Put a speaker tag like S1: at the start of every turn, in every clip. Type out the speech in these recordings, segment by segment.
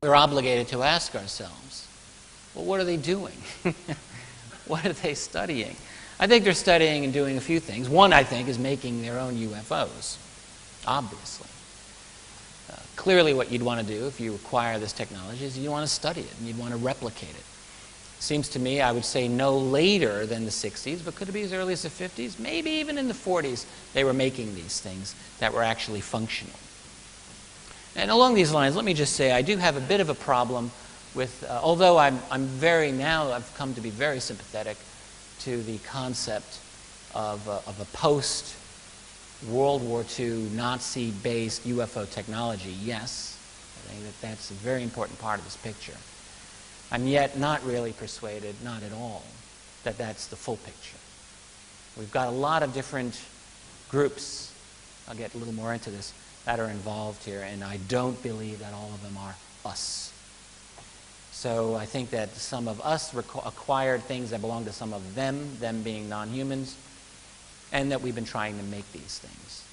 S1: we're obligated to ask ourselves, well, what are they doing? What are they studying? I think they're studying and doing a few things. One, I think, is making their own UFOs, obviously. Clearly what you'd want to do if you acquire this technology is you want to study it and you'd want to replicate it. Seems to me, I would say no later than the 60s, but could it be as early as the 50s? Maybe even in the 40s they were making these things that were actually functional. And along these lines, let me just say I do have a bit of a problem with, although I've come to be very sympathetic to the concept of a post-World War II Nazi-based UFO technology. Yes, I think that that's a very important part of this picture. I'm yet not really persuaded, not at all, that that's the full picture. We've got a lot of different groups, I'll get a little more into this, that are involved here, and I don't believe that all of them are us. So I think that some of us acquired things that belong to some of them being non-humans, and that we've been trying to make these things.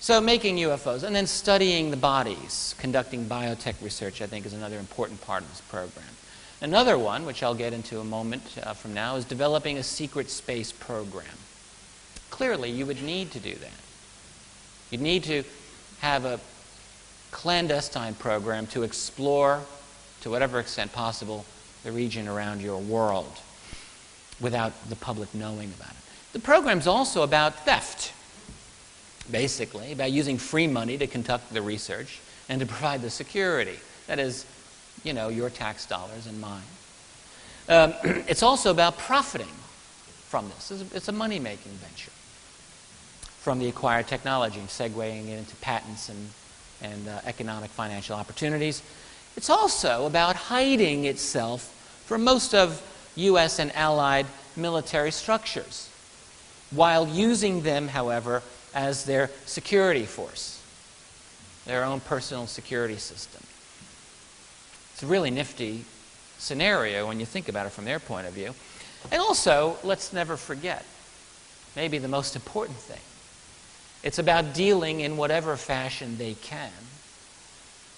S1: So making UFOs, and then studying the bodies, conducting biotech research, I think is another important part of this program. Another one, which I'll get into a moment from now, is developing a secret space program. Clearly, you would need to do that. You'd need to have a clandestine program to explore, to whatever extent possible, the region around your world without the public knowing about it. The program's also about theft, basically, about using free money to conduct the research and to provide the security. That is, you know, your tax dollars and mine. It's also about profiting from this. It's a money-making venture from the acquired technology, segueing it into patents and economic financial opportunities. It's also about hiding itself from most of U.S. and allied military structures, while using them, however, as their security force, their own personal security system. It's a really nifty scenario when you think about it from their point of view. And also, let's never forget, maybe the most important thing, it's about dealing in whatever fashion they can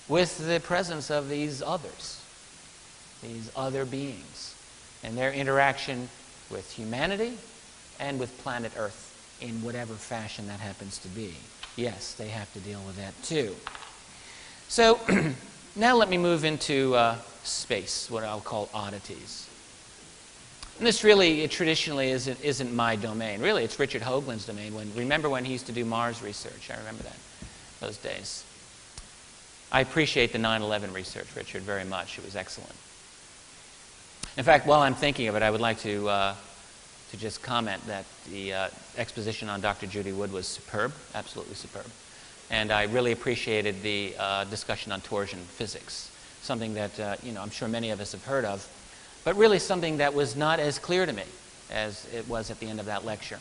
S1: with the presence of these others, these other beings, and their interaction with humanity and with planet Earth in whatever fashion that happens to be. Yes, they have to deal with that too. So now let me move into space, what I'll call oddities. And this really, traditionally isn't my domain. Really, it's Richard Hoagland's domain. Remember when he used to do Mars research? I remember that, those days. I appreciate the 9/11 research, Richard, very much. It was excellent. In fact, while I'm thinking of it, I would like to just comment that the exposition on Dr. Judy Wood was superb, absolutely superb. And I really appreciated the discussion on torsion physics, something that I'm sure many of us have heard of, but really something that was not as clear to me as it was at the end of that lecture.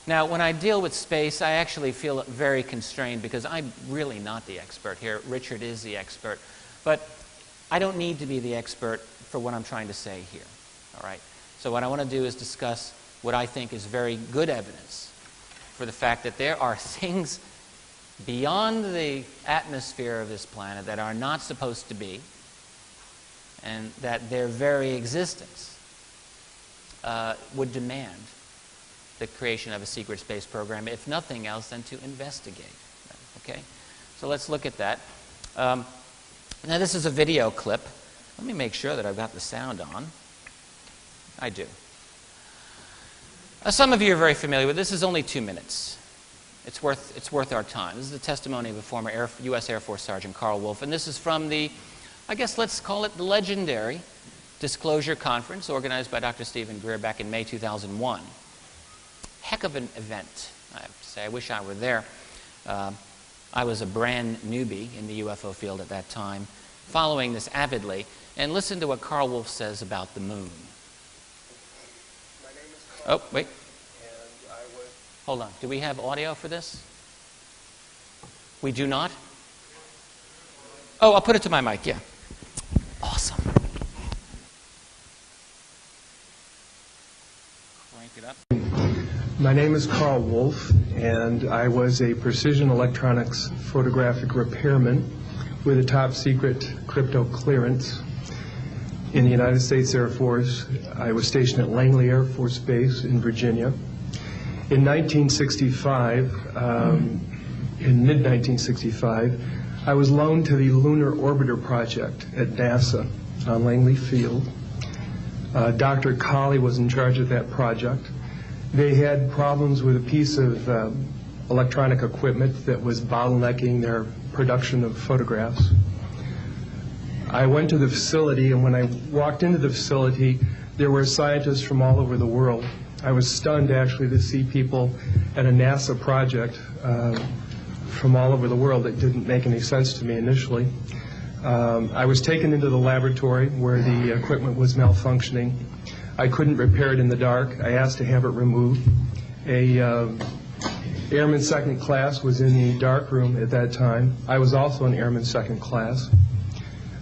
S1: Now, when I deal with space, I actually feel very constrained because I'm really not the expert here. Richard is the expert. But I don't need to be the expert for what I'm trying to say here. All right? So what I want to do is discuss what I think is very good evidence for the fact that there are things beyond the atmosphere of this planet that are not supposed to be, and that their very existence would demand the creation of a secret space program, if nothing else than to investigate. Okay? So let's look at that. Now this is a video clip. Let me make sure that I've got the sound on. I do. Some of you are very familiar with this. This is only 2 minutes. It's worth our time. This is the testimony of a former U.S. Air Force Sergeant, Carl Wolf, and this is from the, I guess let's call it the legendary Disclosure Conference organized by Dr. Stephen Greer back in May 2001. Heck of an event, I have to say. I wish I were there. I was a brand newbie in the UFO field at that time, following this avidly, and listen to what Carl Wolf says about the moon. Oh, wait. Hold on. Do we have audio for this? We do not? Oh, I'll put it to my mic, yeah. Awesome. Crank it up.
S2: My name is Carl Wolf, and I was a precision electronics photographic repairman with a top secret crypto clearance in the United States Air Force. I was stationed at Langley Air Force Base in Virginia. In 1965, in mid-1965, I was loaned to the Lunar Orbiter Project at NASA on Langley Field. Dr. Colley was in charge of that project. They had problems with a piece of electronic equipment that was bottlenecking their production of photographs. I went to the facility, and when I walked into the facility, there were scientists from all over the world. I was stunned, actually, to see people at a NASA project from all over the world. It didn't make any sense to me initially. I was taken into the laboratory where the equipment was malfunctioning. I couldn't repair it in the dark. I asked to have it removed. Airman second class was in the dark room at that time. I was also an airman second class.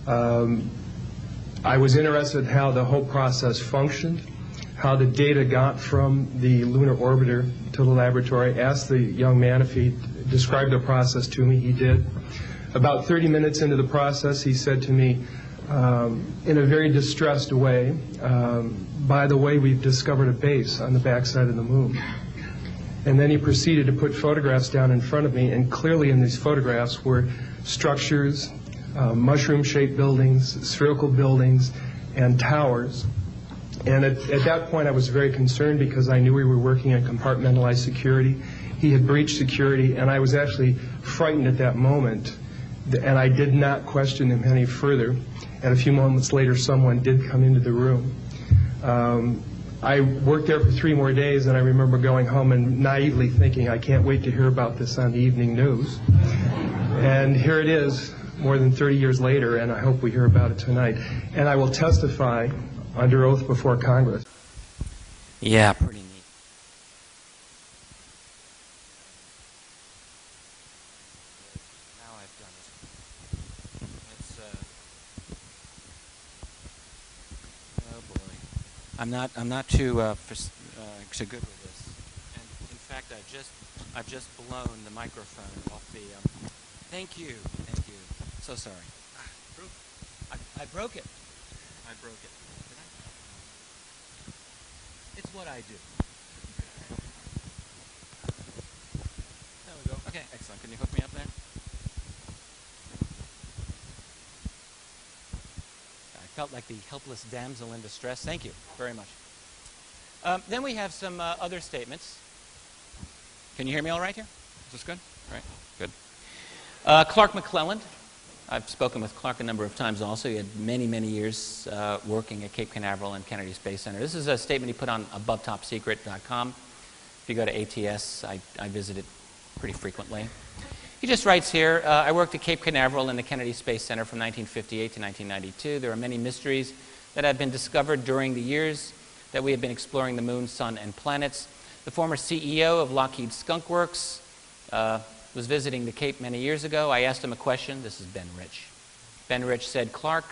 S2: I was interested in how the whole process functioned, how the data got from the lunar orbiter to the laboratory. I asked the young man if he described the process to me. He did. About 30 minutes into the process, he said to me, in a very distressed way, by the way, we've discovered a base on the backside of the moon. And then he proceeded to put photographs down in front of me, and clearly in these photographs were structures, mushroom-shaped buildings, spherical buildings, and towers. And at that point, I was very concerned because I knew we were working on compartmentalized security. He had breached security, and I was actually frightened at that moment, and I did not question him any further. And a few moments later, someone did come into the room. I worked there for 3 more days, and I remember going home and naively thinking, I can't wait to hear about this on the evening news. And here it is, more than 30 years later, and I hope we hear about it tonight. And I will testify under oath before Congress.
S1: Yeah, pretty neat. Now I've done it. It's, oh boy. I'm not too good with this. And in fact, I've just blown the microphone off the. Thank you. So sorry. I broke it. I broke it. Did I? It's what I do. There we go. Okay, excellent. Can you hook me up there? I felt like the helpless damsel in distress. Thank you very much. Then we have some other statements. Can you hear me all right here? Is this good? All right, good. Clark McClelland. I've spoken with Clark a number of times also. He had many, many years working at Cape Canaveral and Kennedy Space Center. This is a statement he put on abovetopsecret.com. If you go to ATS, I visit it pretty frequently. He just writes here, I worked at Cape Canaveral and the Kennedy Space Center from 1958 to 1992. There are many mysteries that have been discovered during the years that we have been exploring the moon, sun, and planets. The former CEO of Lockheed Skunk Works was visiting the Cape many years ago. I asked him a question. This is Ben Rich. Ben Rich said, Clark,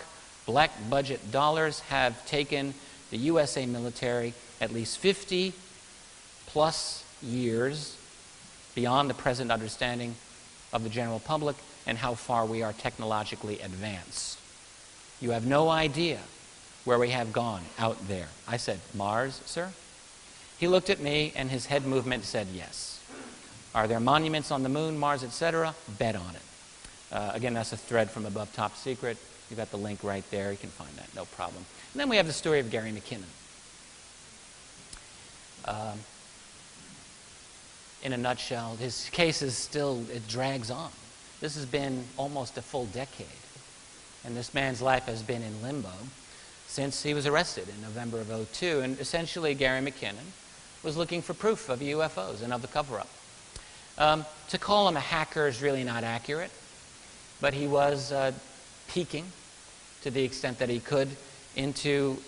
S1: black budget dollars have taken the USA military at least 50 plus years beyond the present understanding of the general public and how far we are technologically advanced. You have no idea where we have gone out there. I said, Mars, sir? He looked at me and his head movement said yes. Are there monuments on the moon, Mars, etc.? Bet on it. Again, that's a thread from Above Top Secret. You've got the link right there. You can find that, no problem. And then we have the story of Gary McKinnon. In a nutshell, his case is still, it drags on. This has been almost a full decade. And this man's life has been in limbo since he was arrested in November of 2002. And essentially, Gary McKinnon was looking for proof of UFOs and of the cover-up. To call him a hacker is really not accurate, but he was peeking, to the extent that he could, into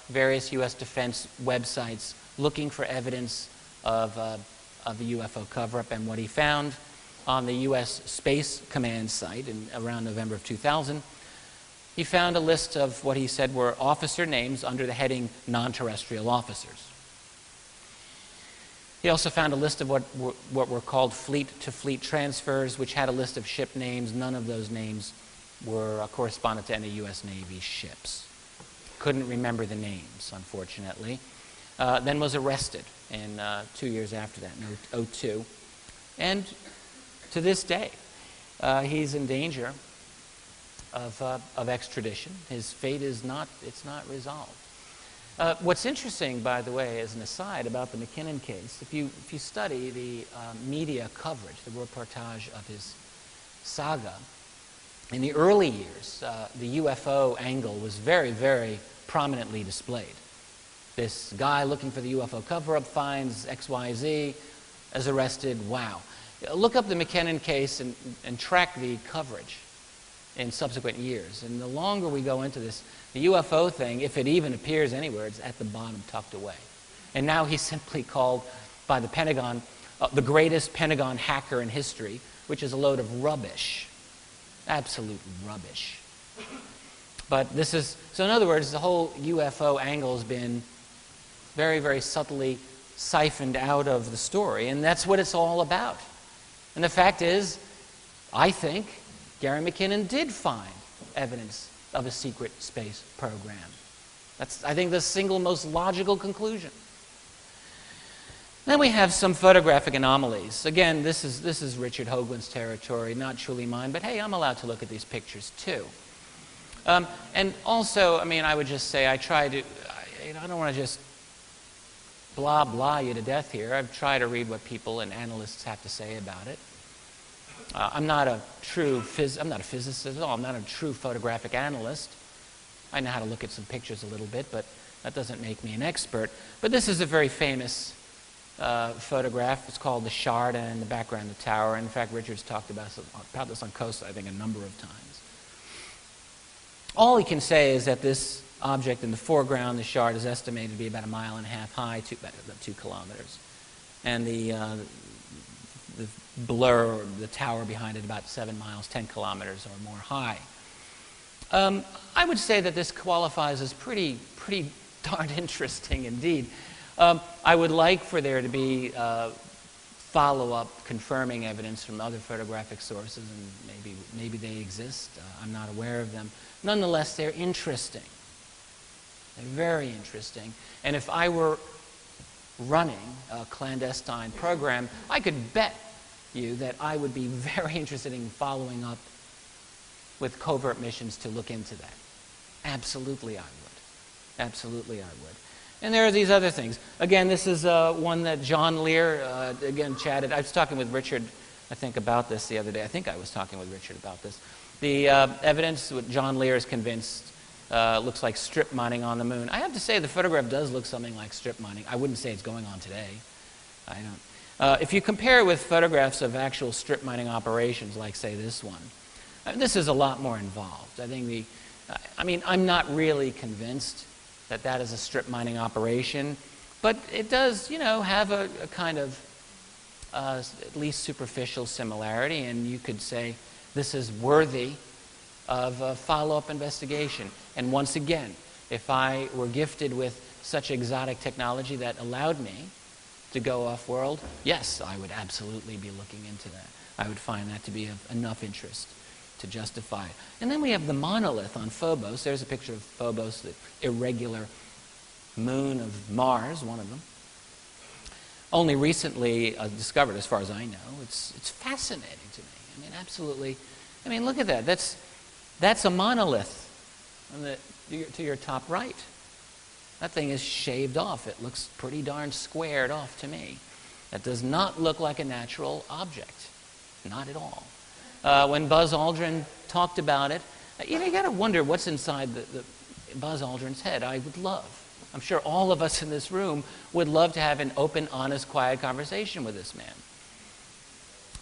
S1: various U.S. defense websites looking for evidence of the UFO cover-up. And what he found on the U.S. Space Command site in around November of 2000, he found a list of what he said were officer names under the heading non-terrestrial officers. He also found a list of what were called fleet-to-fleet transfers, which had a list of ship names. None of those names were correspondent to any U.S. Navy ships. Couldn't remember the names, unfortunately. Then was arrested in 2 years after that, in 2002. And to this day, he's in danger of extradition. His fate is not resolved. What's interesting, by the way, as an aside about the McKinnon case, if you study the media coverage, the reportage of his saga, in the early years, the UFO angle was very, very prominently displayed. This guy looking for the UFO cover-up finds XYZ, is arrested, wow. Look up the McKinnon case and track the coverage in subsequent years. And the longer we go into this, the UFO thing, if it even appears anywhere, it's at the bottom, tucked away. And now he's simply called by the Pentagon the greatest Pentagon hacker in history, which is a load of rubbish. Absolute rubbish. But this is, so in other words, the whole UFO angle has been very, very subtly siphoned out of the story, and that's what it's all about. And the fact is, I think Gary McKinnon did find evidence of a secret space program. That's, I think, the single most logical conclusion. Then we have some photographic anomalies. Again, this is Richard Hoagland's territory, not truly mine, but hey, I'm allowed to look at these pictures too. And also, I mean, I would just say I try to, I don't want to just blah, blah you to death here. I've tried to read what people and analysts have to say about it. I'm not a physicist at all. I'm not a true photographic analyst. I know how to look at some pictures a little bit, but that doesn't make me an expert. But this is a very famous photograph. It's called the Shard, and in the background the tower. And in fact, Richard's talked about this on Coast, I think, a number of times. All he can say is that this object in the foreground, the Shard, is estimated to be about 1.5 miles high, about 2 kilometers. And the blur, or the tower behind it, about 7 miles, 10 kilometers or more high. I would say that this qualifies as pretty darn interesting indeed. I would like for there to be follow-up confirming evidence from other photographic sources, and maybe they exist. I'm not aware of them. Nonetheless, they're interesting. They're very interesting. And if I were running a clandestine program, I could bet you that I would be very interested in following up with covert missions to look into that. Absolutely I would. Absolutely I would. And there are these other things. Again, this is one that John Lear, again, chatted. I was talking with Richard, I think, about this the other day. I think I was talking with Richard about this. The evidence that John Lear is convinced looks like strip mining on the moon. I have to say the photograph does look something like strip mining. I wouldn't say it's going on today. I don't. If you compare it with photographs of actual strip mining operations, like, say, this one, this is a lot more involved. I think I'm not really convinced that that is a strip mining operation, but it does, have a kind of at least superficial similarity, and you could say this is worthy of a follow-up investigation. And once again, if I were gifted with such exotic technology that allowed me to go off-world, yes, I would absolutely be looking into that. I would find that to be of enough interest to justify it. And then we have the monolith on Phobos. There's a picture of Phobos, the irregular moon of Mars, one of them. Only recently discovered, as far as I know. It's fascinating to me. I mean, absolutely. I mean, look at that. That's a monolith to your top right. That thing is shaved off. It looks pretty darn squared off to me. That does not look like a natural object. Not at all. When Buzz Aldrin talked about it, you got to wonder what's inside the Buzz Aldrin's head. I'm sure all of us in this room would love to have an open, honest, quiet conversation with this man.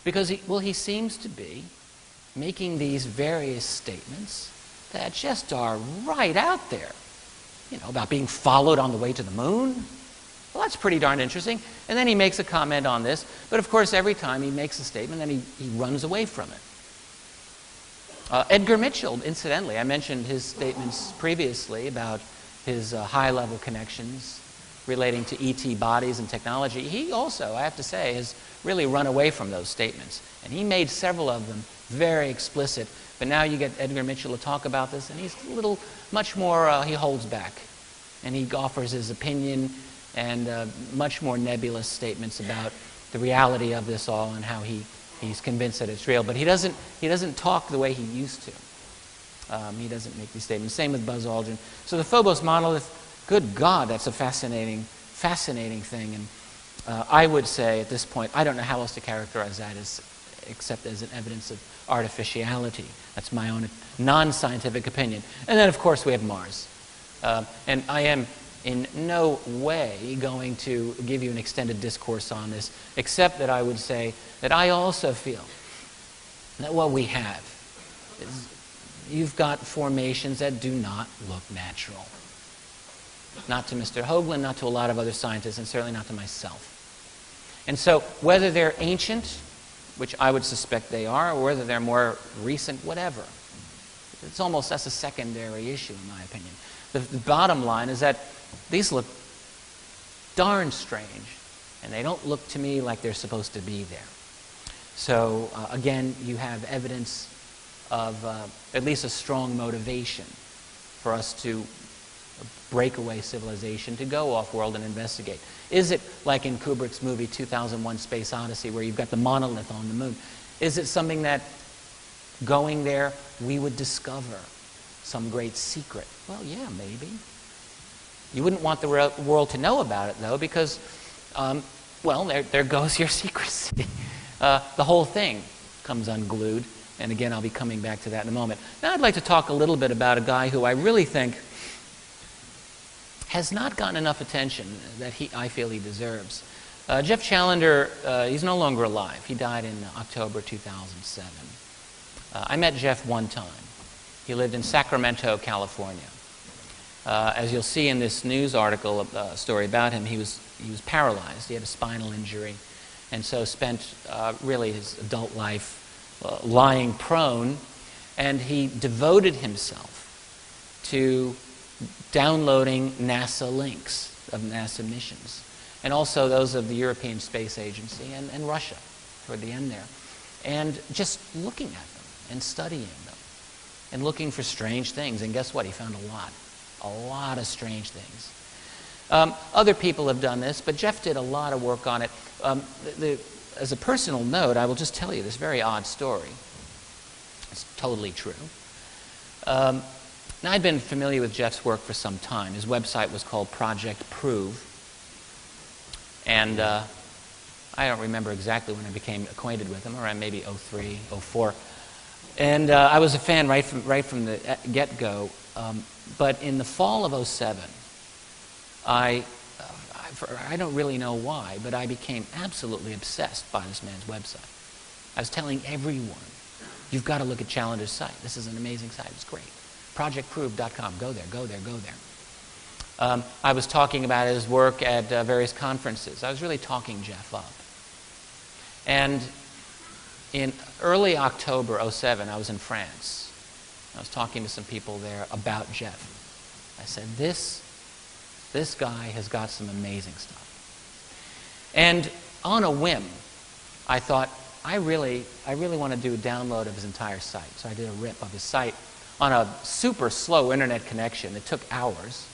S1: Because he seems to be making these various statements that just are right out there. About being followed on the way to the moon. Well, that's pretty darn interesting. And then he makes a comment on this. But of course, every time he makes a statement, then he runs away from it. Edgar Mitchell, incidentally, I mentioned his statements previously about his high-level connections relating to ET bodies and technology. He also, I have to say, has really run away from those statements. And he made several of them very explicit But now you get Edgar Mitchell to talk about this, and he's a little, much more, he holds back. And he offers his opinion and much more nebulous statements about the reality of this all and how he's convinced that it's real. But he doesn't talk the way he used to. He doesn't make these statements. Same with Buzz Aldrin. So the Phobos monolith, good God, that's a fascinating thing. And I would say at this point, I don't know how else to characterize that except as an evidence of artificiality. That's my own non-scientific opinion. And then, of course, we have Mars. And I am in no way going to give you an extended discourse on this, except that I would say that I also feel that what we have is you've got formations that do not look natural. Not to Mr. Hoagland, not to a lot of other scientists, and certainly not to myself. And so whether they're ancient, which I would suspect they are, or whether they're more recent, whatever, that's a secondary issue in my opinion. The bottom line is that these look darn strange, and they don't look to me like they're supposed to be there. So again, you have evidence of at least a strong motivation for us to break away civilization, to go off-world and investigate. Is it like in Kubrick's movie 2001: Space Odyssey, where you've got the monolith on the moon? Is it something that going there we would discover some great secret? Well, yeah, maybe. You wouldn't want the world to know about it, though, because, well, there goes your secrecy. The whole thing comes unglued. And again, I'll be coming back to that in a moment. Now I'd like to talk a little bit about a guy who I really think has not gotten enough attention that I feel he deserves. Jeff Challenger, he's no longer alive. He died in October 2007. I met Jeff one time. He lived in Sacramento, California. As you'll see in this news article story about him, he was paralyzed. He had a spinal injury, and so spent really his adult life lying prone, and he devoted himself to downloading NASA links of NASA missions, and also those of the European Space Agency and Russia toward the end there, and just looking at them and studying them and looking for strange things. And guess what? He found a lot of strange things. Other people have done this, but Jeff did a lot of work on it. As a personal note, I will just tell you this very odd story. It's totally true. Now, I'd been familiar with Jeff's work for some time. His website was called Project Prove. And I don't remember exactly when I became acquainted with him, around maybe 03, 04. And I was a fan right from the get-go. But in the fall of 07, I don't really know why, but I became absolutely obsessed by this man's website. I was telling everyone, you've got to look at Challenger's site. This is an amazing site. It's great. ProjectProve.com. Go there, go there, go there. I was talking about his work at various conferences. I was really talking Jeff up. And in early October 07, I was in France. I was talking to some people there about Jeff. I said, this guy has got some amazing stuff. And on a whim, I thought, I really want to do a download of his entire site. So I did a rip of his site on a super slow internet connection. It took hours.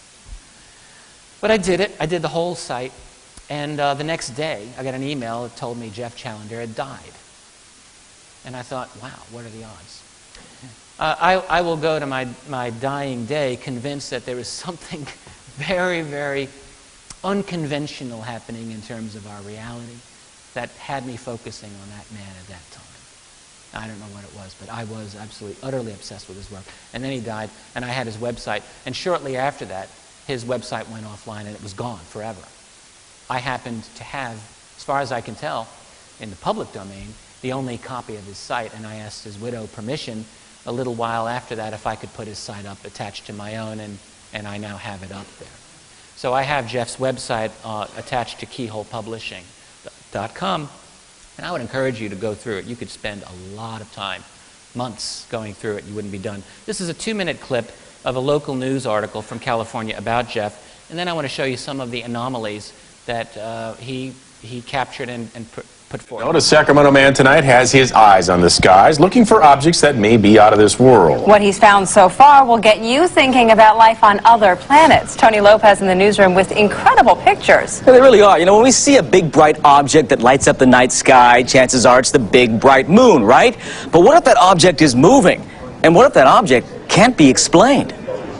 S1: But I did it. I did the whole site. And the next day, I got an email that told me Jeff Challenger had died. And I thought, wow, what are the odds? I will go to my dying day convinced that there is something very, very unconventional happening in terms of our reality that had me focusing on that man at that time. I don't know what it was, but I was absolutely, utterly obsessed with his work. And then he died, and I had his website. And shortly after that, his website went offline, and it was gone forever. I happened to have, as far as I can tell, in the public domain, the only copy of his site, and I asked his widow permission a little while after that if I could put his site up attached to my own, and I now have it up there. So I have Jeff's website attached to keyholepublishing.com, and I would encourage you to go through it. You could spend a lot of time, months, going through it. You wouldn't be done. This is a 2-minute clip of a local news article from California about Jeff, and then I want to show you some of the anomalies that he he captured and put forward.
S3: Notice Sacramento man tonight has his eyes on the skies, looking for objects that may be out of this world.
S4: What he's found so far will get you thinking about life on other planets. Tony Lopez in the newsroom with incredible pictures.
S5: Yeah, they really are. You know, when we see a big bright object that lights up the night sky, chances are it's the big bright moon, right? But what if that object is moving? And what if that object can't be explained?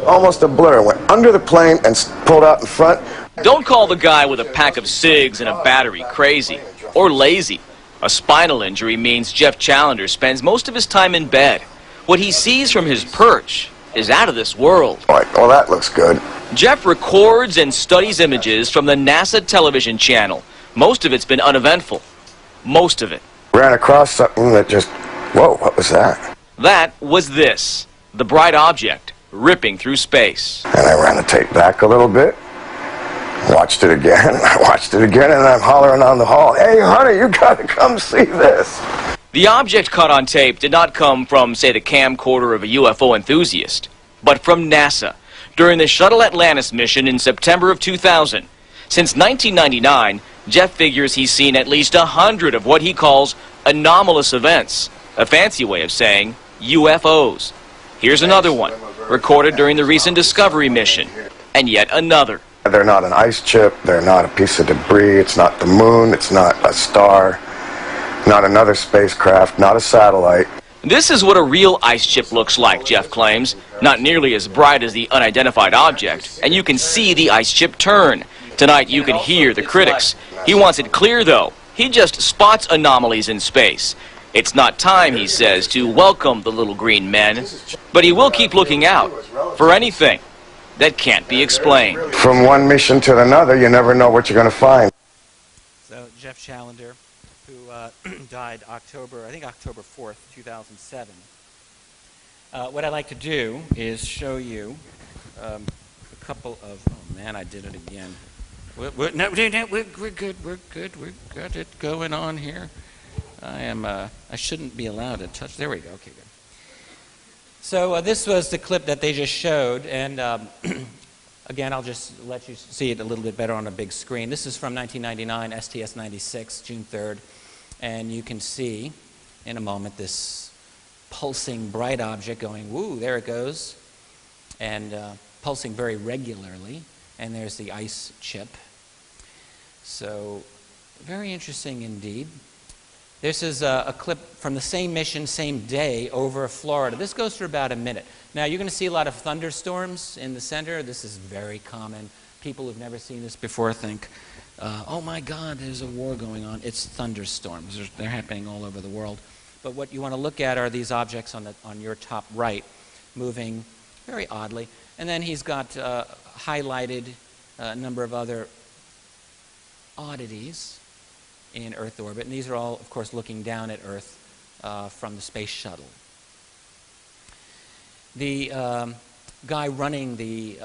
S6: Almost a blur. Went under the plane and pulled out in front.
S7: Don't call the guy with a pack of cigs and a battery crazy or lazy. A spinal injury means Jeff Challenger spends most of his time in bed. What he sees from his perch is out of this world.
S6: Like, well, that looks good.
S7: Jeff records and studies images from the NASA television channel. Most of it's been uneventful. Most of it.
S6: Ran across something that just, whoa, what was that?
S7: That was this, the bright object ripping through space.
S6: And I ran the tape back a little bit. Watched it again, I watched it again, and I'm hollering on the hall, "Hey, honey, you gotta come see this."
S7: The object caught on tape did not come from, say, the camcorder of a UFO enthusiast, but from NASA during the Shuttle Atlantis mission in September of 2000. Since 1999, Jeff figures he's seen at least 100 of what he calls anomalous events, a fancy way of saying UFOs. Here's another one, recorded during the recent Discovery mission, and yet another.
S6: They're not an ice chip, they're not a piece of debris, it's not the moon, it's not a star, not another spacecraft, not a satellite.
S7: This is what a real ice chip looks like, Jeff claims. Not nearly as bright as the unidentified object, and you can see the ice chip turn. Tonight you can hear the critics. He wants it clear, though. He just spots anomalies in space. It's not time, he says, to welcome the little green men, but he will keep looking out for anything that can't be explained.
S6: From one mission to another, you never know what you're going to find.
S1: So Jeff Challenger, who died October 4th, 2007. What I'd like to do is show you a couple of, oh man, I did it again. We're good, we've got it going on here. I shouldn't be allowed to touch, there we go, okay, good. So this was the clip that they just showed, and again, I'll just let you see it a little bit better on a big screen. This is from 1999, STS-96, June 3rd, and you can see in a moment this pulsing bright object going, woo, there it goes, and pulsing very regularly, and there's the ice chip. So very interesting indeed. This is a clip from the same mission, same day, over Florida. This goes for about a minute. Now, you're going to see a lot of thunderstorms in the center. This is very common. People who've never seen this before think, oh my God, there's a war going on. It's thunderstorms. They're happening all over the world. But what you want to look at are these objects on your top right, moving very oddly. And then he's got highlighted a number of other oddities in Earth orbit, and these are all, of course, looking down at Earth from the space shuttle. The guy running the,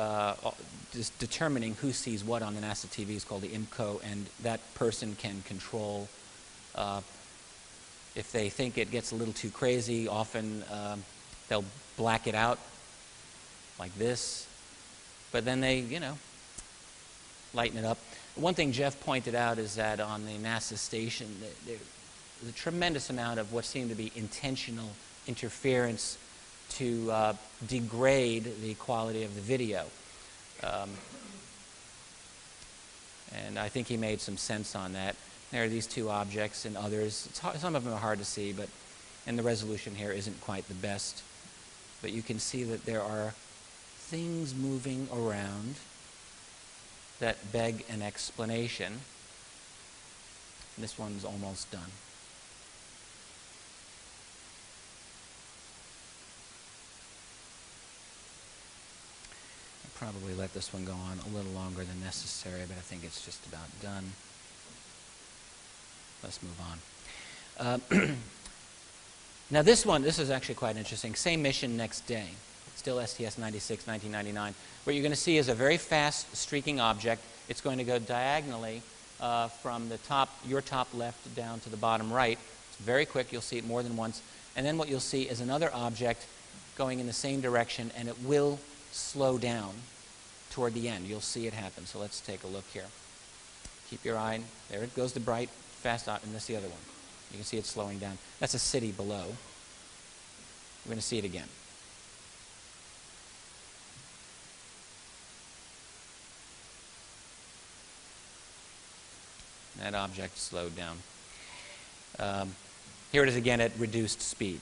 S1: determining who sees what on the NASA TV is called the IMCO, and that person can control, if they think it gets a little too crazy, often they'll black it out like this, but then they, you know, lighten it up. One thing Jeff pointed out is that on the NASA station, there's a tremendous amount of what seemed to be intentional interference to degrade the quality of the video. And I think he made some sense on that. There are these two objects and others. Some of them are hard to see, and the resolution here isn't quite the best. But you can see that there are things moving around that beg an explanation. And this one's almost done. I'll probably let this one go on a little longer than necessary, but I think it's just about done. Let's move on. Now this is actually quite interesting. Same mission next day. Still STS-96, 1999. What you're going to see is a very fast streaking object. It's going to go diagonally from the top, your top left down to the bottom right. It's very quick. You'll see it more than once. And then what you'll see is another object going in the same direction, and it will slow down toward the end. You'll see it happen. So let's take a look here. Keep your eye. There it goes, the bright, fast, and that's the other one. You can see it slowing down. That's a city below. We're going to see it again. That object slowed down. Here it is again at reduced speed.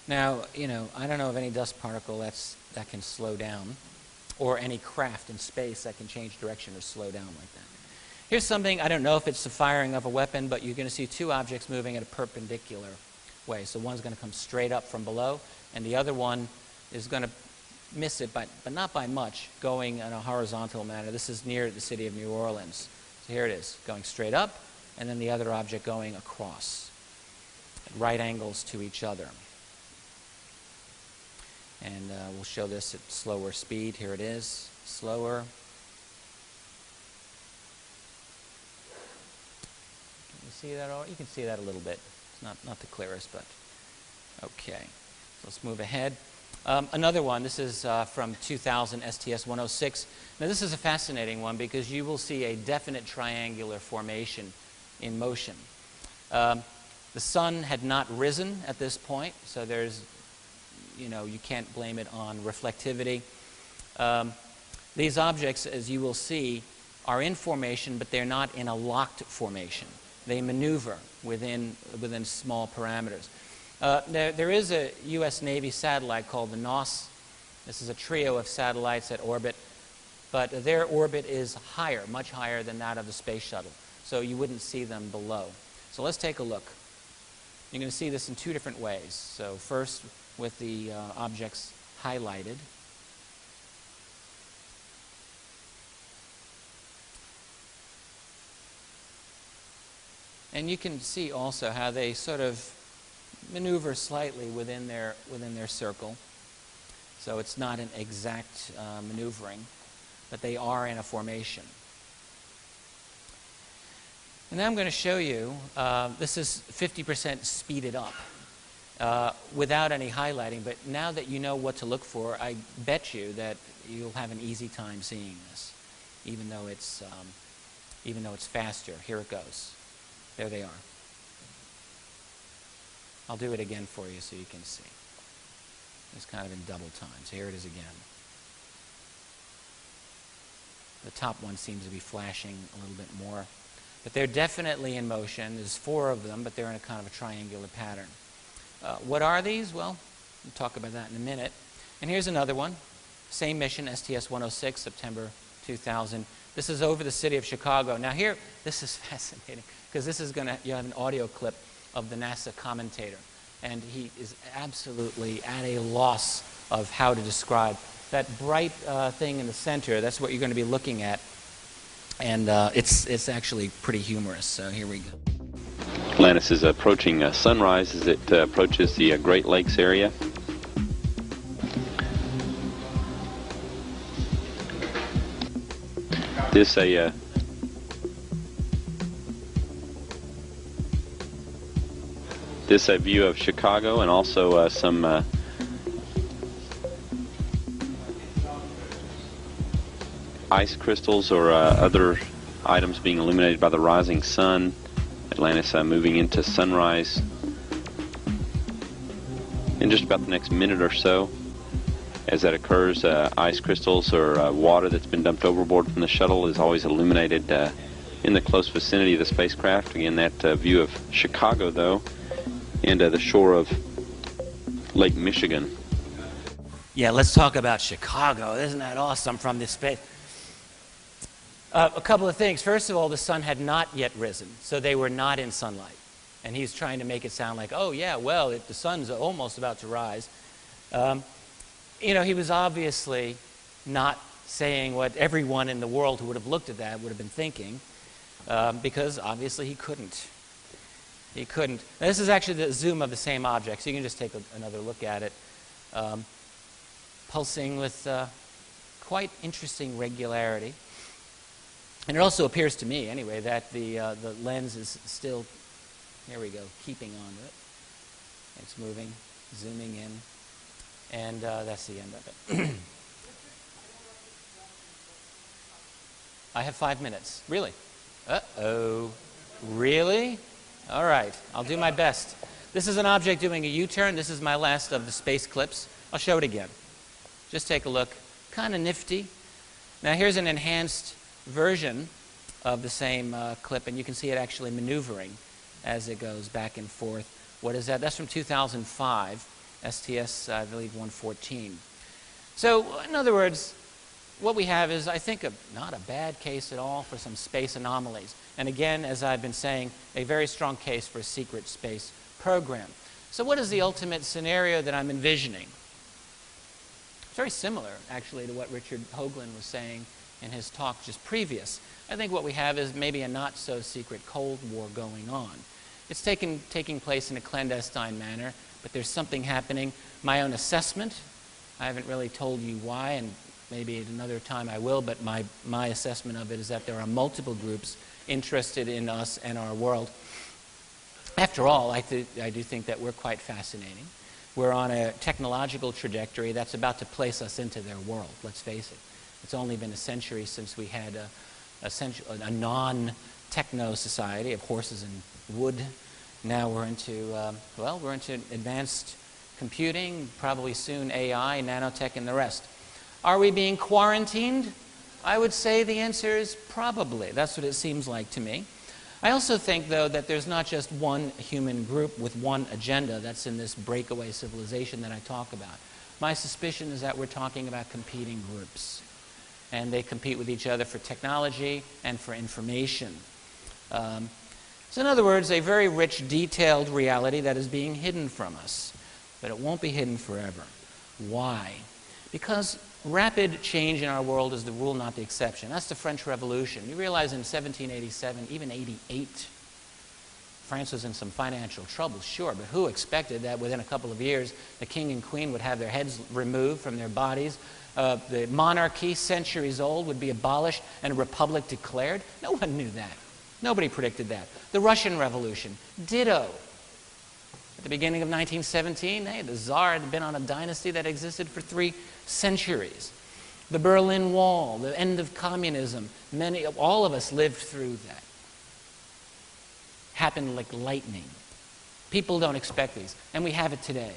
S1: Now, I don't know of any dust particle that can slow down, or any craft in space that can change direction or slow down like that. Here's something, I don't know if it's the firing of a weapon, but you're going to see two objects moving at a perpendicular way. So one's going to come straight up from below, and the other one is going to miss it, but not by much, going in a horizontal manner. This is near the city of New Orleans. So here it is, going straight up, and then the other object going across, at right angles to each other. And we'll show this at slower speed. Here it is, slower. Can you see that? You can see that a little bit. It's not the clearest, but okay. So let's move ahead. Another one, this is from 2000, STS-106. Now this is a fascinating one because you will see a definite triangular formation in motion. The sun had not risen at this point, so there's, you can't blame it on reflectivity. These objects, as you will see, are in formation, but they're not in a locked formation. They maneuver within small parameters. There is a U.S. Navy satellite called the NOS. This is a trio of satellites that orbit, but their orbit is higher, much higher than that of the space shuttle, so you wouldn't see them below. So let's take a look. You're going to see this in two different ways. So first, with the objects highlighted. And you can see also how they sort of maneuver slightly within their circle. So it's not an exact maneuvering, but they are in a formation. And now I'm going to show you, this is 50% speeded up without any highlighting, but now that you know what to look for, I bet you that you'll have an easy time seeing this, even though it's faster. Here it goes. There they are. I'll do it again for you so you can see. It's kind of in double time. So here it is again. The top one seems to be flashing a little bit more. But they're definitely in motion. There's 4 of them, but they're in a kind of a triangular pattern. What are these? Well, we'll talk about that in a minute. And here's another one. Same mission, STS-106, September 2000. This is over the city of Chicago. Now here, this is fascinating, because this is going to, you have an audio clip of the NASA commentator. And he is absolutely at a loss of how to describe that bright thing in the center. That's what you're going to be looking at. And it's actually pretty humorous. So here we go.
S8: Atlantis is approaching sunrise as it approaches the Great Lakes area. This a view of Chicago, and also some ice crystals or other items being illuminated by the rising sun. Atlantis moving into sunrise in just about the next minute or so. As that occurs, ice crystals or water that's been dumped overboard from the shuttle is always illuminated in the close vicinity of the spacecraft. Again, that view of Chicago, though, and the shore of Lake Michigan.
S1: Yeah, let's talk about Chicago. Isn't that awesome from this space? A couple of things. First of all, the sun had not yet risen, so they were not in sunlight. And he's trying to make it sound like, oh, yeah, well, the sun's almost about to rise. He was obviously not saying what everyone in the world who would have looked at that would have been thinking, because obviously he couldn't. He couldn't. Now, this is actually the zoom of the same object, so you can just take another look at it. Pulsing with quite interesting regularity. And it also appears to me, anyway, that the lens is still, here we go, keeping on to it. It's moving. Zooming in. And that's the end of it. I have 5 minutes. Really? Uh-oh. Really? All right. I'll do my best. This is an object doing a U-turn. This is my last of the space clips. I'll show it again. Just take a look. Kind of nifty. Now here's an enhanced version of the same clip, and you can see it actually maneuvering as it goes back and forth. What is that? That's from 2005, STS, I believe, 114. So, in other words, what we have is, I think, not a bad case at all for some space anomalies. And again, as I've been saying, a very strong case for a secret space program. So what is the ultimate scenario that I'm envisioning? It's very similar, actually, to what Richard Hoagland was saying in his talk just previous. I think what we have is maybe a not-so-secret Cold War going on. It's taking place in a clandestine manner, but there's something happening. My own assessment, I haven't really told you why, and maybe at another time I will, but my assessment of it is that there are multiple groups interested in us and our world. After all, I do think that we're quite fascinating. We're on a technological trajectory that's about to place us into their world, let's face it. It's only been a century since we had a non-techno society of horses and wood. Now we're into, we're into advanced computing, probably soon AI, nanotech, and the rest. Are we being quarantined? I would say the answer is probably. That's what it seems like to me. I also think, though, that there's not just one human group with one agenda that's in this breakaway civilization that I talk about. My suspicion is that we're talking about competing groups, and they compete with each other for technology and for information. So in other words, a very rich, detailed reality that is being hidden from us. But it won't be hidden forever. Why? Because rapid change in our world is the rule, not the exception. That's the French Revolution. You realize in 1787, even 88, France was in some financial trouble, sure, but who expected that within a couple of years the king and queen would have their heads removed from their bodies, the monarchy, centuries old, would be abolished and a republic declared? No one knew that. Nobody predicted that. The Russian Revolution, ditto. At the beginning of 1917, hey, the Tsar had been on a dynasty that existed for 3 centuries. The Berlin Wall, the end of communism, all of us lived through that. Happened like lightning. People don't expect these. And we have it today.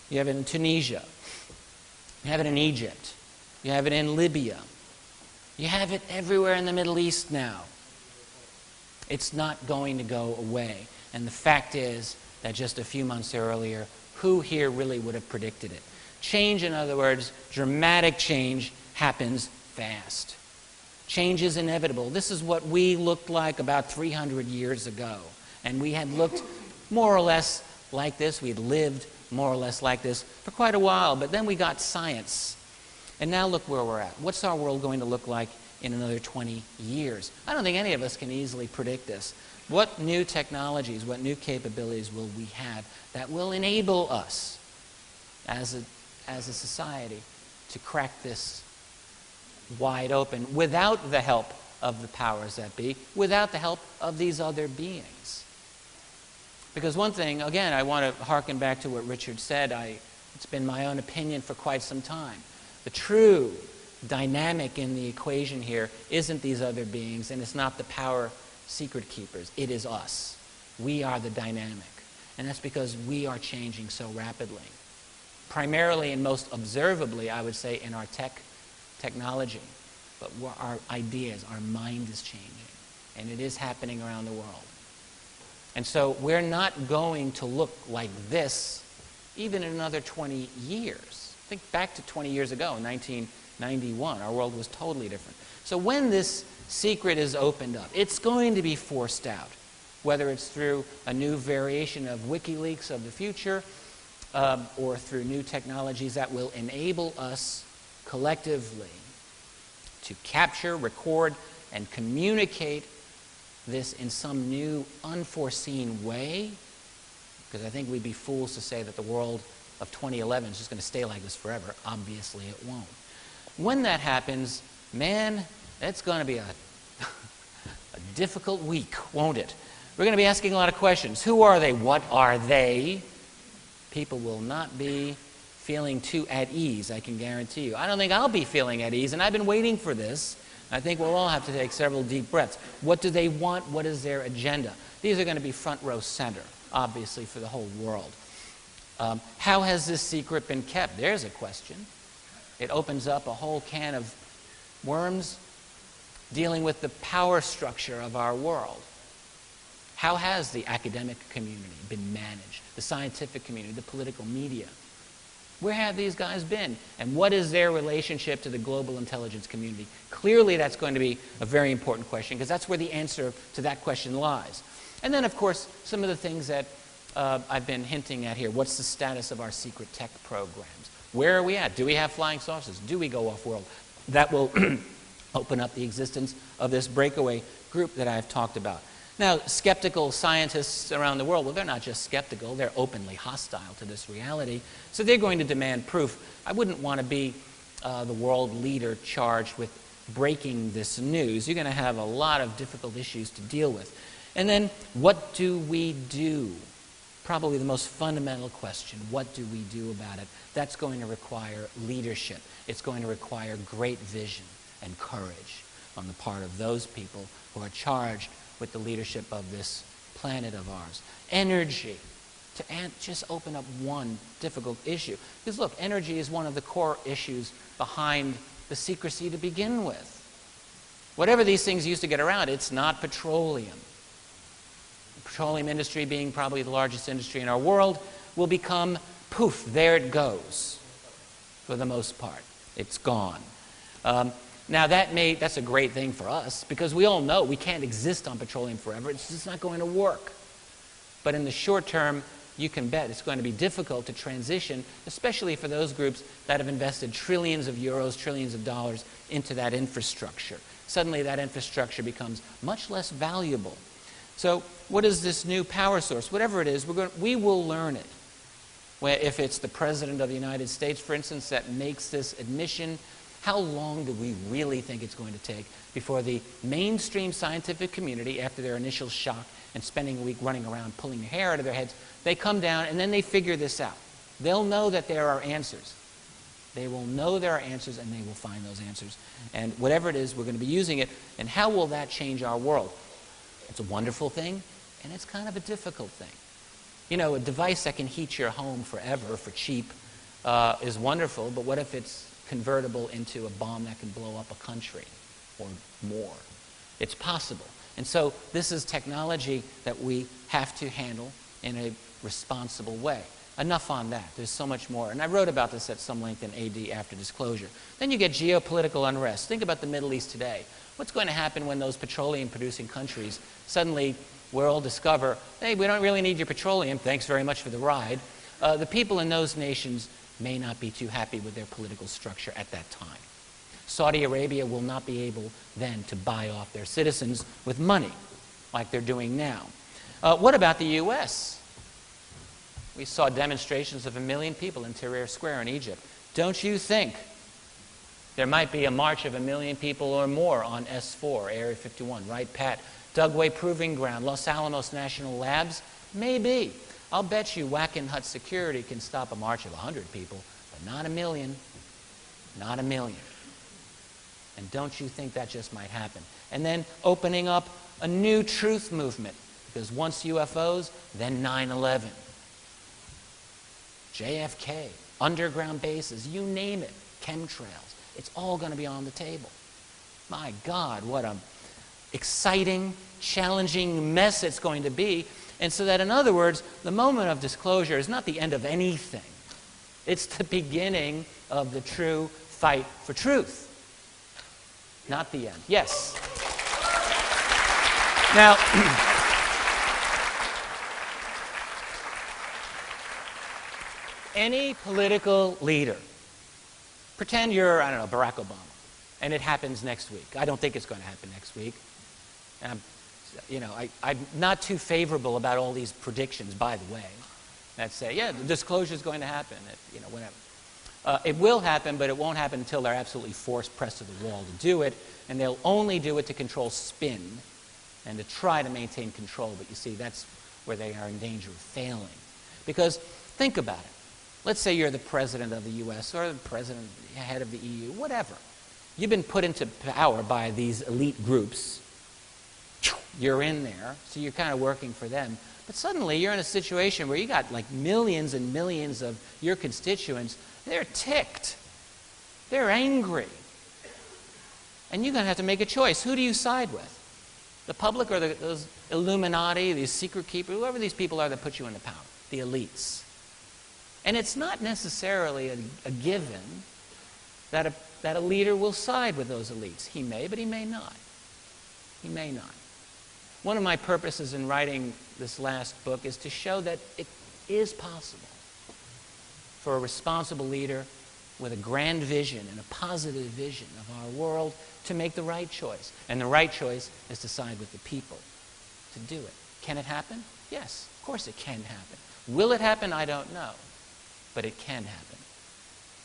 S1: You have it in Tunisia. You have it in Egypt. You have it in Libya. You have it everywhere in the Middle East now. It's not going to go away. And the fact is that just a few months earlier, who here really would have predicted it? Change, in other words, dramatic change happens fast. Change is inevitable. This is what we looked like about 300 years ago. And we had looked more or less like this. We had lived more or less like this for quite a while. But then we got science. And now look where we're at. What's our world going to look like in another 20 years? I don't think any of us can easily predict this. What new technologies, what new capabilities will we have that will enable us as a society to crack this wide open without the help of the powers that be, without the help of these other beings? Because one thing, again, I want to hearken back to what Richard said. It's been my own opinion for quite some time. The true dynamic in the equation here isn't these other beings, and it's not the power secret keepers. It is us. We are the dynamic. And that's because we are changing so rapidly. Primarily and most observably, I would say, in our technology. But our ideas, our mind is changing. And it is happening around the world. And so we're not going to look like this even in another 20 years. Think back to 20 years ago, in 1991. Our world was totally different. So when this secret is opened up, it's going to be forced out, whether it's through a new variation of WikiLeaks of the future or through new technologies that will enable us collectively to capture, record, and communicate this in some new, unforeseen way, because I think we'd be fools to say that the world of 2011 is just going to stay like this forever. Obviously it won't. When that happens, man, it's going to be a difficult week, won't it? We're going to be asking a lot of questions. Who are they? What are they? people will not be feeling too at ease, I can guarantee you. I don't think I'll be feeling at ease, and I've been waiting for this. I think we'll all have to take several deep breaths. What do they want? What is their agenda? These are going to be front row center, obviously, for the whole world. How has this secret been kept? There's a question. It opens up a whole can of worms dealing with the power structure of our world. How has the academic community been managed? The scientific community, the political media? Where have these guys been? And what is their relationship to the global intelligence community? Clearly, that's going to be a very important question, because that's where the answer to that question lies. And then, of course, some of the things that I've been hinting at here. What's the status of our secret tech programs? Where are we at? Do we have flying saucers? Do we go off-world? That will open up the existence of this breakaway group that I've talked about. Now, skeptical scientists around the world, well, they're not just skeptical, they're openly hostile to this reality. So they're going to demand proof. I wouldn't want to be the world leader charged with breaking this news. You're going to have a lot of difficult issues to deal with. And then, what do we do? Probably the most fundamental question. What do we do about it? That's going to require leadership. It's going to require great vision and courage on the part of those people who are charged with the leadership of this planet of ours. Energy, to just open up one difficult issue. Because look, energy is one of the core issues behind the secrecy to begin with. Whatever these things used to get around, it's not petroleum. The petroleum industry, being probably the largest industry in our world, will become, poof, there it goes, for the most part. It's gone. Now, that's a great thing for us, because we all know we can't exist on petroleum forever. It's just not going to work. But in the short term, you can bet it's going to be difficult to transition, especially for those groups that have invested trillions of euros, trillions of dollars into that infrastructure. Suddenly, that infrastructure becomes much less valuable. So what is this new power source? Whatever it is, we will learn it. If it's the President of the United States, for instance, that makes this admission, how long do we really think it's going to take before the mainstream scientific community, after their initial shock and spending a week running around pulling their hair out of their heads, they come down and then they figure this out? They'll know that there are answers. They will know there are answers, and they will find those answers. And whatever it is, we're going to be using it. And how will that change our world? It's a wonderful thing, and it's kind of a difficult thing. You know, a device that can heat your home forever for cheap is wonderful, but what if it's convertible into a bomb that can blow up a country or more? It's possible. And so this is technology that we have to handle in a responsible way. Enough on that. There's so much more. And I wrote about this at some length in AD After Disclosure. Then you get geopolitical unrest. Think about the Middle East today. What's going to happen when those petroleum-producing countries suddenly will discover, hey, we don't really need your petroleum, thanks very much for the ride. The people in those nations may not be too happy with their political structure at that time. Saudi Arabia will not be able then to buy off their citizens with money like they're doing now. What about the U.S.? We saw demonstrations of 1 million people in Tahrir Square in Egypt. Don't you think there might be a march of 1 million people or more on S4, Area 51, right, Pat? Dugway Proving Ground, Los Alamos National Labs? Maybe. I'll bet you Wackenhut Hut Security can stop a march of 100 people, but not 1 million. Not 1 million. And don't you think that just might happen? And then opening up a new truth movement, because once UFOs, then 9/11. JFK, underground bases, you name it, chemtrails. It's all going to be on the table. My God, what an exciting, challenging mess it's going to be. And so that, in other words, the moment of disclosure is not the end of anything. It's the beginning of the true fight for truth. Not the end. Yes? Now, any political leader, pretend you're, I don't know, Barack Obama, and it happens next week. I don't think it's going to happen next week. And I'm not too favorable about all these predictions, by the way, that say, yeah, the disclosure is going to happen, whatever. It will happen, but it won't happen until they're absolutely pressed to the wall to do it, and they'll only do it to control spin and to try to maintain control. But you see, that's where they are in danger of failing. Because Think about it. Let's say you're the president of the U.S. or the president, head of the EU, whatever. You've been put into power by these elite groups. You're in there, so you're kind of working for them. But suddenly you're in a situation where you got like millions and millions of your constituents. They're ticked. They're angry. And you're going to have to make a choice. Who do you side with? The public or those Illuminati, these secret keepers, whoever these people are that put you into power, the elites. And it's not necessarily a given that a leader will side with those elites. He may, but he may not. He may not. One of my purposes in writing this last book is to show that it is possible for a responsible leader with a grand vision and a positive vision of our world to make the right choice. And the right choice is to side with the people to do it. Can it happen? Yes, of course it can happen. Will it happen? I don't know. But it can happen.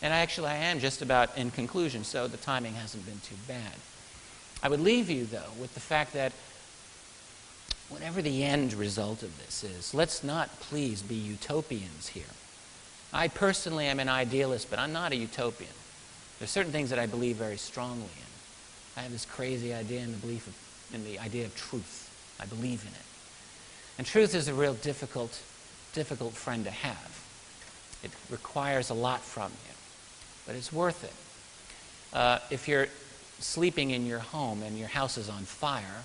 S1: And I am just about in conclusion, so the timing hasn't been too bad. I would leave you, though, with the fact that whatever the end result of this is, let's not please be utopians here. I personally am an idealist, but I'm not a utopian. There are certain things that I believe very strongly in. I have this crazy idea in the idea of truth. I believe in it. And truth is a real difficult friend to have. It requires a lot from you, but it's worth it. If you're sleeping in your home and your house is on fire,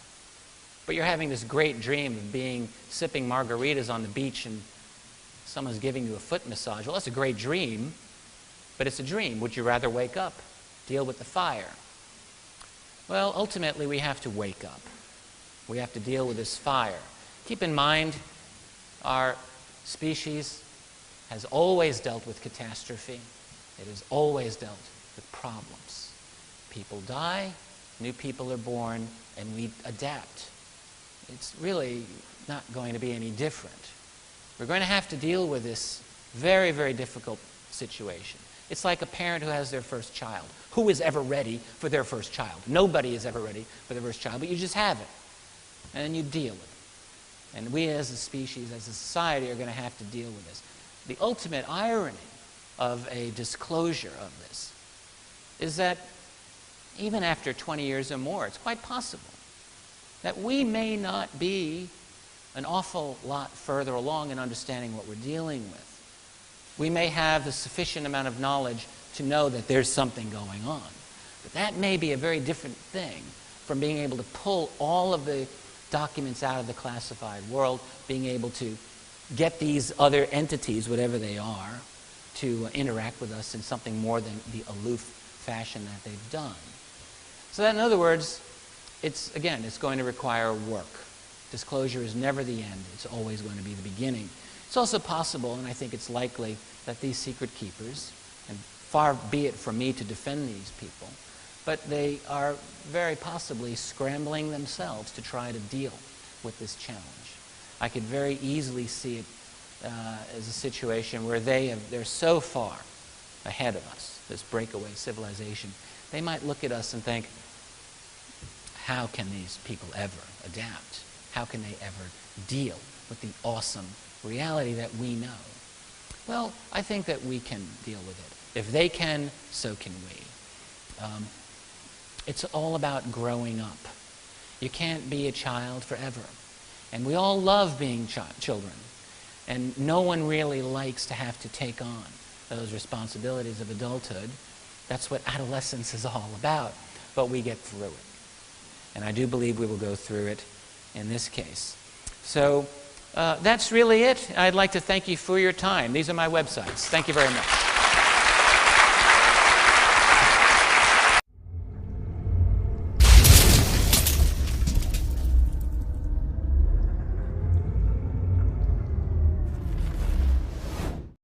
S1: but you're having this great dream of sipping margaritas on the beach and someone's giving you a foot massage, well, that's a great dream, but it's a dream. Would you rather wake up, deal with the fire? Well, ultimately, we have to wake up. We have to deal with this fire. Keep in mind, our species has always dealt with catastrophe. It has always dealt with problems. People die, new people are born, and we adapt. It's really not going to be any different. We're going to have to deal with this very, very difficult situation. It's like a parent who has their first child. Who is ever ready for their first child? Nobody is ever ready for their first child, but you just have it. And then you deal with it. And we as a species, as a society, are going to have to deal with this. The ultimate irony of a disclosure of this is that even after 20 years or more, it's quite possible that we may not be an awful lot further along in understanding what we're dealing with. We may have the sufficient amount of knowledge to know that there's something going on. But that may be a very different thing from being able to pull all of the documents out of the classified world, being able to get these other entities, whatever they are, to interact with us in something more than the aloof fashion that they've done. So that, in other words, it's going to require work. Disclosure is never the end. It's always going to be the beginning. It's also possible, and I think it's likely, that these secret keepers, and far be it from me to defend these people, but they are very possibly scrambling themselves to try to deal with this challenge. I could very easily see it as a situation where they're so far ahead of us, this breakaway civilization, they might look at us and think, how can these people ever adapt? How can they ever deal with the awesome reality that we know? Well, I think that we can deal with it. If they can, so can we. It's all about growing up. You can't be a child forever. And we all love being children. And no one really likes to have to take on those responsibilities of adulthood. That's what adolescence is all about. But we get through it. And I do believe we will go through it in this case. So that's really it. I'd like to thank you for your time. These are my websites. Thank you very much.